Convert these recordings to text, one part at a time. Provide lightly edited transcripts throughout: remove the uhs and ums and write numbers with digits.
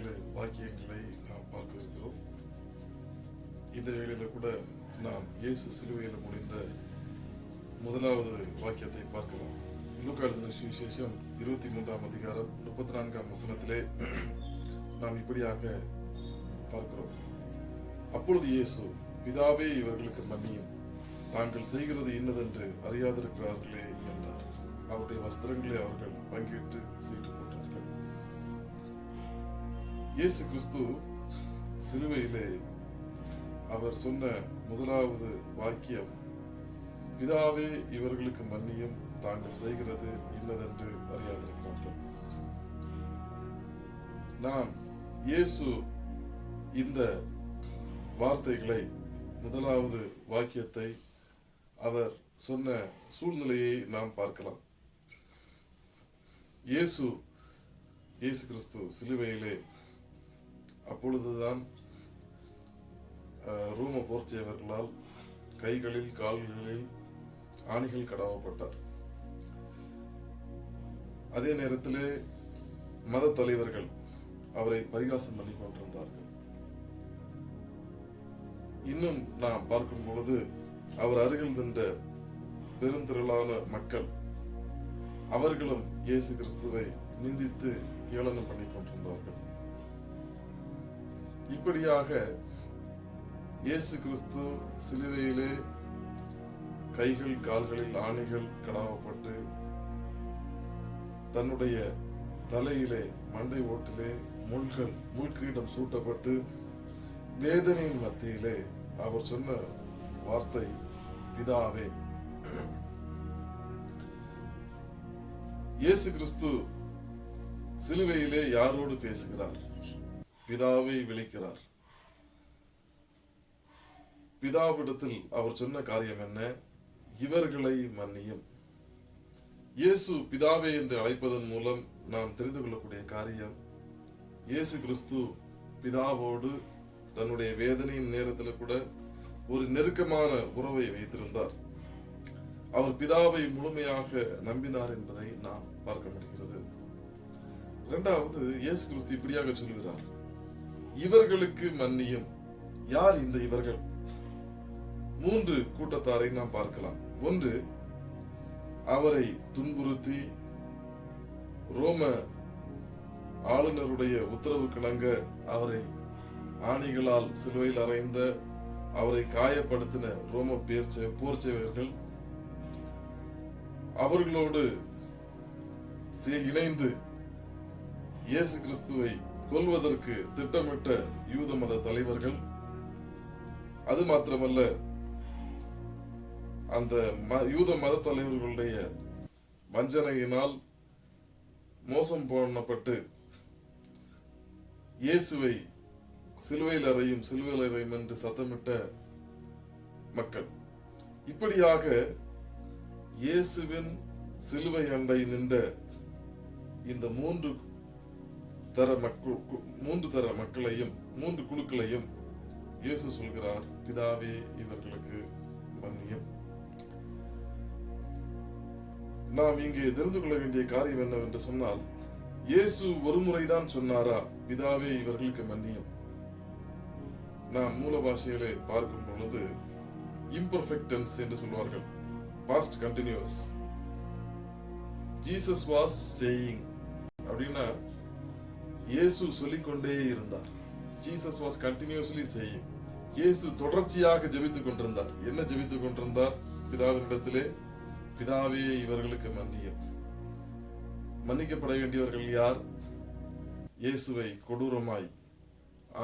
17 வாக்கியங்களை நாம் பார்க்க இருக்கிறோம். இந்த வேளையில கூட நாம் இயேசு சிலுவையில் முடிந்த முதலாவது வாக்கியத்தை பார்க்கலாம். லூக்கா எழுதின சுவிசேஷம் 23ஆம் அதிகாரம் 34ஆம் வசனத்திலே நாம் இப்படியாக பார்க்கிறோம். அப்பொழுது இயேசு, பிதாவே, இவர்களுக்கு மன்னியும், தாங்கள் செய்கிறது இன்னதென்று அறியாதிருக்கிறார்களே என்றார். அவருடைய வஸ்திரங்களை அவர்கள் பங்கிட்டு சீட்டு போட்டார்கள். இயேசு கிறிஸ்து சிலுவையிலே அவர் சொன்ன முதலாவது வாக்கியம், பிதாவே, இவர்களுக்கு மன்னியும், தாங்கள் செய்கிறது இன்னதென்று அறியாதிருக்கிறார்கள். நாம் இயேசு இந்த வார்த்தைகளை, முதலாவது வாக்கியத்தை அவர் சொன்ன சூழ்நிலையை நாம் பார்க்கலாம். இயேசு கிறிஸ்து சிலுவையிலே அப்பொழுதுதான் ரோம போர்ச்சேவர்களால் கைகளில் கால்களில் ஆணிகள் கடவப்பட்டார். அதே நேரத்திலே மத தலைவர்கள் அவரை பரிகாசம் பண்ணி கொண்டிருந்தார்கள். இன்னும் நாம் பார்க்கும் பொழுது அவர் அருகில் நின்ற பெருந்திரளான மக்கள் அவர்களும் இயேசு கிறிஸ்துவை நிந்தித்து ஏளனம் பண்ணி கொண்டிருந்தார்கள். இப்படியாக இயேசு கிறிஸ்து சிலுவையிலே கைகள் கால்களில் ஆணிகள் கடாவப்பட்டு தன்னுடைய தலையிலே மண்டை ஓட்டிலே முள்கிரீடம் சூட்டப்பட்டு வேதனையின் மத்தியிலே அவர் சொன்ன வார்த்தை, பிதாவே. இயேசு கிறிஸ்து சிலுவையிலே யாரோடு பேசுகிறார்? பிதாவை விളിக்கிறார். பிதாவிடத்தில் அவர் சொன்ன காரியம் என்ன? இவர்களை மன்னியும். இயேசு பிதாவே என்று அழைப்பதன் மூலம் நாம் தெரிந்து கொள்ளக்கூடிய காரியம், இயேசு கிறிஸ்து பிதாவோடு தன்னுடைய வேதனையின் நேரத்தில் கூட ஒரு நெருக்கமான உறவை வைத்திருந்தார். அவர் பிதாவை முழுமையாக நம்பினார் என்பதை நாம் பார்க்க முடிகிறது. இரண்டாவது, இயேசு கிறிஸ்து இப்படியாக சொல்கிறார், இவர்களுக்கு மன்னியும். யார் இந்த இவர்கள்? 3 கூட்டத்தாரை நாம் பார்க்கலாம். ஒன்று, அவரை துன்புறுத்தி ரோம ஆளுநருடைய உத்தரவுக்கிணங்க அவரை ஆணிகளால் சிலுவையில் அறைந்த, அவரை காயப்படுத்தின ரோம போர்ச்சேவர்கள், அவர்களோடு இணைந்து இயேசு கிறிஸ்துவை கொல்வதற்கு திட்டமிட்ட யூத மத தலைவர்கள், அது மாத்திரமல்ல, அந்த யூத மத தலைவர்களுடைய வஞ்சனையினால் மோசம் பண்ணப்பட்டு இயேசுவை சிலுவையில் அறையும் என்று சத்தமிட்ட மக்கள். இப்படியாக இயேசுவின் சிலுவை அண்டை நின்ற இந்த 3 தர மக்களையும் 3 குழுக்களையும் இயேசு சொல்கிறார், பிதாவே, இவர்களுக்கு மன்னியும். நாம் இங்கே தெரிந்து கொள்ள வேண்டிய காரியம் என்னவென்று சொன்னால், இயேசு ஒரு முறைதான் சொன்னாரா, பிதாவே, இவர்களுக்கு மன்னியும்? நாம் மூல பாஷையிலே பார்க்கும் பொழுது இம்பர்ஃபெக்ட் டென்ஸ் என்று சொல்வார்கள், past continuous. Jesus was saying அப்படின்னா இயேசு சொல்லிக்கொண்டே இருந்தார். Jesus was continuously saying. இயேசு தொடர்ச்சியாக ஜெபித்துக் கொண்டிருந்தார். என்ன ஜெபித்துக் கொண்டிருந்தார்? பிதாவினிடத்திலே, பிதாவே, இவர்களுக்கு மன்னியும். மன்னிக்கப்பட வேண்டியவர்கள் யார்? இயேசுவை கொடூரமாய்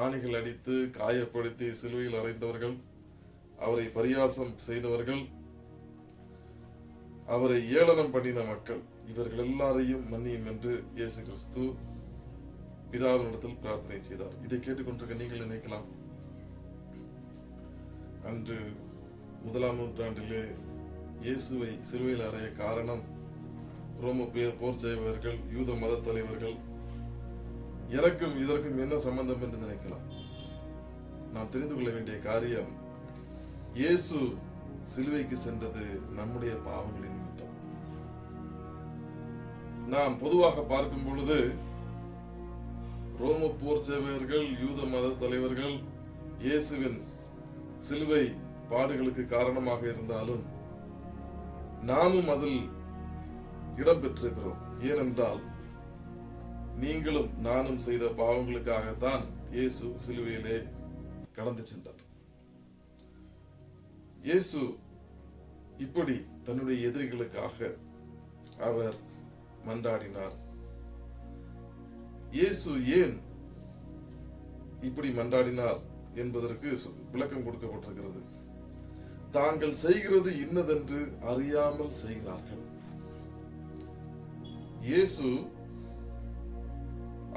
ஆணிகள் அடித்து காயப்படுத்தி சிலுவையில் அறைந்தவர்கள், அவரை பரியாசம் செய்தவர்கள், அவரை ஏளனம் பண்ணின மக்கள், இவர்கள் எல்லாரையும் மன்னியும் என்று இயேசு கிறிஸ்து பிதாவினிடத்தில் பிரார்த்தனை செய்தார். இதை கேட்டுக்கொண்டிருக்க நீங்கள் நினைக்கலாம், அன்று 1ஆம் நூற்றாண்டிலே இயேசுவை சிலுவையில் அறைய காரணம் ரோம போர் செய்வர்கள், யூத மத தலைவர்கள். எனக்கும் இதற்கும் என்ன சம்பந்தம் என்று நினைக்கலாம். நாம் தெரிந்து கொள்ள வேண்டிய காரியம், இயேசு சிலுவைக்கு சென்றது நம்முடைய பாவங்களின் நிமித்தம். நாம் பொதுவாக பார்க்கும் பொழுது ரோம போர் சேவகர்கள், யூத மத தலைவர்கள் இயேசுவின் சிலுவை பாடுகளுக்கு காரணமாக இருந்தாலும் நாமும் அதில் இடம் பெற்றிருக்கிறோம். ஏனென்றால் நீங்களும் நானும் செய்த பாவங்களுக்காகத்தான் இயேசு சிலுவையிலே கடந்து சென்றார். இயேசு இப்படி தன்னுடைய எதிரிகளுக்காக அவர் மன்றாடினார். இயேசு ஏன் இப்படி மன்றாடினார் என்பதற்கு விளக்கம் கொடுக்கப்பட்டிருக்கிறது. தாங்கள் செய்கிறது இன்னதென்று அறியாமல் செய்கிறார்கள். இயேசு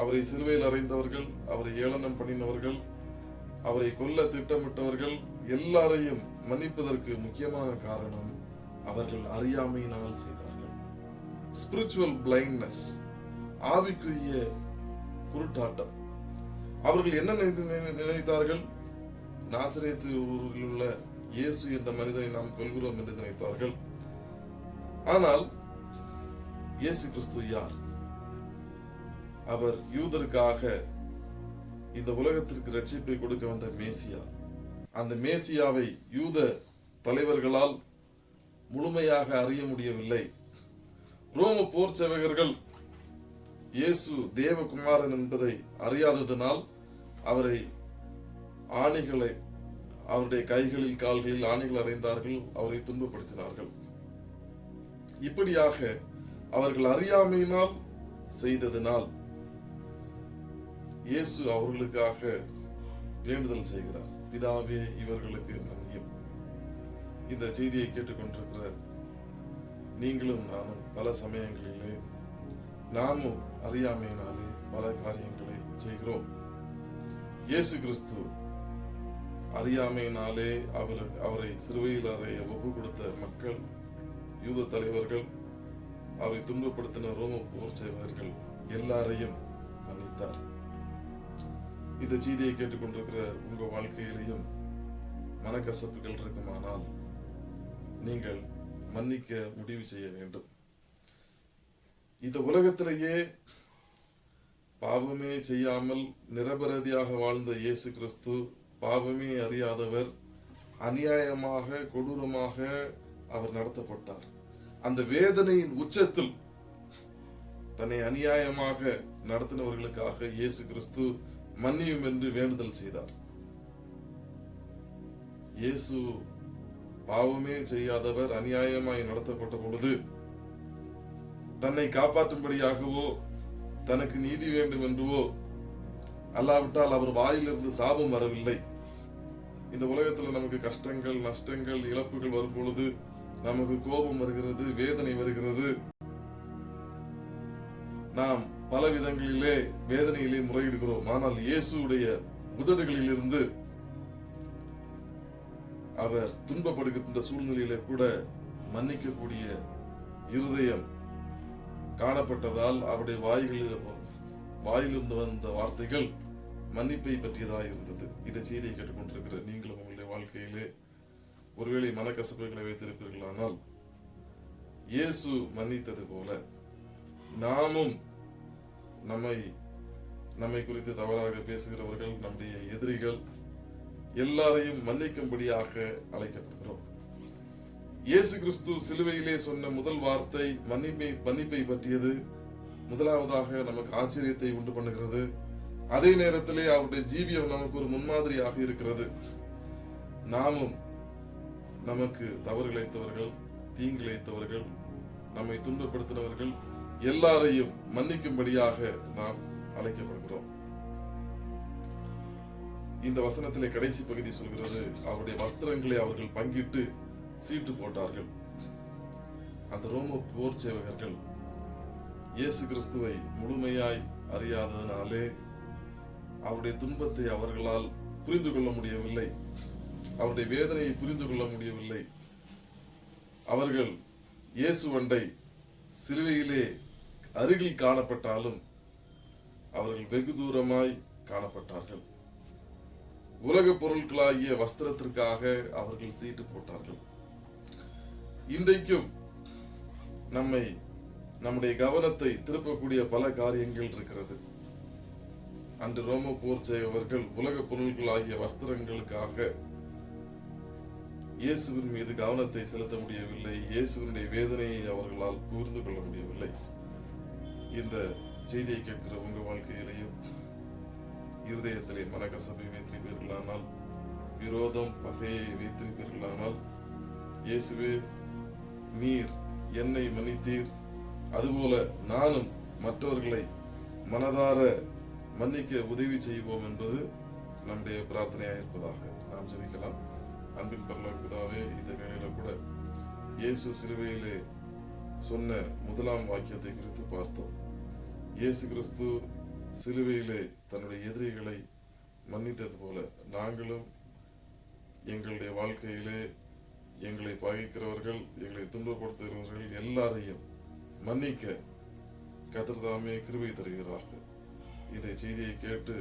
அவரை சிலுவையில் அறைந்தவர்கள், அவரை ஏளனம் பண்ணினவர்கள், அவரை கொல்ல திட்டமிட்டவர்கள் எல்லாரையும் மன்னிப்பதற்கு முக்கியமான காரணம் அவர்கள் அறியாமையினால் செய்தார்கள். ஸ்பிரிச்சுவல் பிளைண்ட்னஸ், ஆவிக்குரிய குருட்டாட்டம். அவர்கள் என்ன நினைத்தார்கள்? நாசரேத்து ஊரில் உள்ள இயேசு என்ற மனிதனை நாம் கொல்கிறோம் என்று நினைத்தார்கள். ஆனால் இயேசு கிறிஸ்து யார்? அவர் யூதருக்காக இந்த உலகத்திற்கு ரட்சிப்பை கொடுக்க வந்த மேசியா. அந்த மேசியாவை யூத தலைவர்களால் முழுமையாக அறிய முடியவில்லை. ரோம போர் சேவகர்கள் இயேசு தேவகுமாரன் என்பதை அறியாததனால் அவரை ஆணிகளை அவருடைய கைகளில் கால்களில் ஆணிகள் அறைந்தார்கள், அவரை துன்பப்படுத்தினார்கள். இப்படியாக அவர்கள் அறியாமையினால் செய்ததனால் இயேசு அவர்களுக்காக வேண்டுதல் செய்கிறார். பிதாவே, இவர்களுக்கு மன்னியும். இந்த செய்தியை கேட்டுக்கொண்டிருக்கிற நீங்களும் நானும் பல சமயங்களிலே நாமும் அறியாமையினாலே பல காரியங்களை செய்கிறோம். இயேசு கிறிஸ்து அறியாமையினாலே அவரை சிலுவையில் அறைய ஒப்பு கொடுத்த மக்கள், யூத தலைவர்கள், அவரை துன்பப்படுத்தின ரோம போர் சேவகர்கள் எல்லாரையும் மன்னித்தார். இந்த செய்தியை கேட்டுக்கொண்டிருக்கிற உங்க வாழ்க்கையிலையும் மனக்கசப்புகள் இருக்குமானால் நீங்கள் மன்னிக்க முடிவு செய்ய வேண்டும். இந்த உலகத்திலேயே பாவமே செய்யாமல் நிரபராதியாக வாழ்ந்த இயேசு கிறிஸ்து பாவமே அறியாதவர், அநியாயமாக கொடூரமாக அவர் நடத்தப்பட்டார். அந்த வேதனையின் உச்சத்தில் தன்னை அநியாயமாக நடத்தினவர்களுக்காக இயேசு கிறிஸ்து மன்னியும் என்று வேண்டுதல் செய்தார். இயேசு பாவமே செய்யாதவர் அநியாயமாய் நடத்தப்பட்ட பொழுது தன்னை காப்பாற்றும்படியாகவோ தனக்கு நீதி வேண்டும் என்றுவோ அல்லாவிட்டால் அவர் வாயிலிருந்து சாபம் வரவில்லை. இந்த உலகத்துல நமக்கு கஷ்டங்கள், நஷ்டங்கள், இழப்புகள் வரும் பொழுது நமக்கு கோபம் வருகிறது, வேதனை வருகிறது. நாம் பல விதங்களிலே வேதனையிலே முறையிடுகிறோம். ஆனால் இயேசுடைய உதடுகளிலிருந்து அவர் துன்பப்படுகின்ற சூழ்நிலையிலே கூட மன்னிக்கக்கூடிய இருதயம் காணப்பட்டதால் அவருடைய வாயிலிருந்து வந்த வார்த்தைகள் மன்னிப்பை பற்றியதாக இருந்தது. இதை செய்தியை கேட்டுக்கொண்டிருக்கிற நீங்களும் உங்களுடைய வாழ்க்கையிலே ஒருவேளை மனக்கசப்புகளை வைத்திருப்பீர்களானால் இயேசு மன்னித்தது போல நாமும் நம்மை குறித்து தவறாக பேசுகிறவர்கள், நம்முடைய எதிரிகள் எல்லாரையும் மன்னிக்கும்படியாக அழைக்கப்படுகிறோம். இயேசு கிறிஸ்து சிலுவையிலே சொன்ன முதல் வார்த்தை மன்னிப்பை பற்றியது. முதலாவதாக நமக்கு ஆச்சரியத்தை உண்டு பண்ணுகிறது. அதே நேரத்திலே அவருடைய ஜீவியம் நமக்கு ஒரு முன்மாதிரியாக இருக்கிறது. நாமும் நமக்கு தவறு இழைத்தவர்கள், தீங்கு இழைத்தவர்கள், நம்மை துன்பப்படுத்தினவர்கள் எல்லாரையும் மன்னிக்கும்படியாக நாம் அழைக்கப்படுகிறோம். இந்த வசனத்திலே கடைசி பகுதி சொல்கிறது, அவருடைய வஸ்திரங்களை அவர்கள் பங்கிட்டு சீட்டு போட்டார்கள். அந்த ரோம போர் சேவகர்கள் இயேசு கிறிஸ்துவை முழுமையாய் அறியாததினாலே அவருடைய துன்பத்தை அவர்களால் புரிந்து கொள்ள முடியவில்லை, அவருடைய வேதனையை புரிந்து கொள்ள முடியவில்லை. அவர்கள் இயேசுவண்டை சிலுவையிலே அருகில் காணப்பட்டாலும் அவர்கள் வெகு தூரமாய் காணப்பட்டார்கள். உலக பொருட்களாகிய வஸ்திரத்திற்காக அவர்கள் சீட்டு போட்டார்கள். இன்றைக்கும் நம்முடைய கவனத்தை திருப்பக்கூடிய பல காரியங்கள் இருக்கிறது. அன்று ரோம போர் செய்பவர்கள் உலக பொருள்கள் ஆகிய வஸ்திரங்களுக்காக இயேசுவின் மீது கவனத்தை செலுத்த முடியவில்லை. இயேசுவினுடைய வேதனையை அவர்களால் புரிந்து கொள்ள முடியவில்லை. இந்த செய்தியை கேட்கிற உங்க வாழ்க்கையிலேயும் இருதயத்திலே மனக்கசப்பை வைத்திருப்பீர்களானால், விரோதம் பகையை வைத்திருப்பீர்களானால், இயேசுவே நீர் என்னை மன்னித்தீர், அதுபோல நானும் மற்றவர்களை மனதார மன்னிக்க உதவி செய்வோம் என்பது நம்முடைய பிரார்த்தனையாக இருப்பதாக நாம் ஜெபிக்கலாம். அன்பின் பரலோக பிதாவே, இந்த வேளையில கூட இயேசு சிலுவையிலே சொன்ன முதலாம் வாக்கியத்தை குறித்து பார்த்தோம். இயேசு கிறிஸ்து சிலுவையிலே தன்னுடைய எதிரிகளை மன்னித்தது போல நாங்களும் எங்களுடைய வாழ்க்கையிலே எங்களை பகைக்கிறவர்கள், எங்களை துன்பப்படுத்துகிறவர்கள் எல்லாரையும் மன்னிக்க கர்த்தர் தாமே கிருபை தருகிறார்கள். இந்த செய்தியை கேட்டு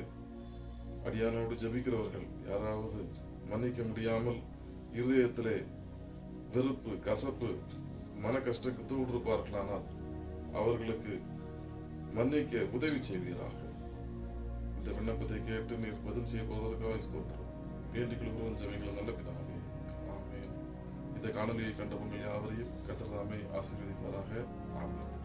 அடியானோடு ஜெபிக்கிறவர்கள் யாராவது மன்னிக்க முடியாமல் இருதயத்திலே வெறுப்பு, கசப்பு, மன கஷ்டத்தோடு இருப்பார்களானால் அவர்களுக்கு மன்னிக்க உதவி செய்வீராக. இந்த விண்ணப்பத்தை கேட்டு நீர் பதில் செய்வதற்காக ஸ்தோத்திரம். வேண்டிக் கொள்கிறோம் ஜெபங்களை நல்ல பிதாவே, ஆமென். இந்த காணொலியை கண்டவங்கள் யாவரையும் கர்த்தர் தாமே ஆசீர்வதிப்பாராக. ஆமென்.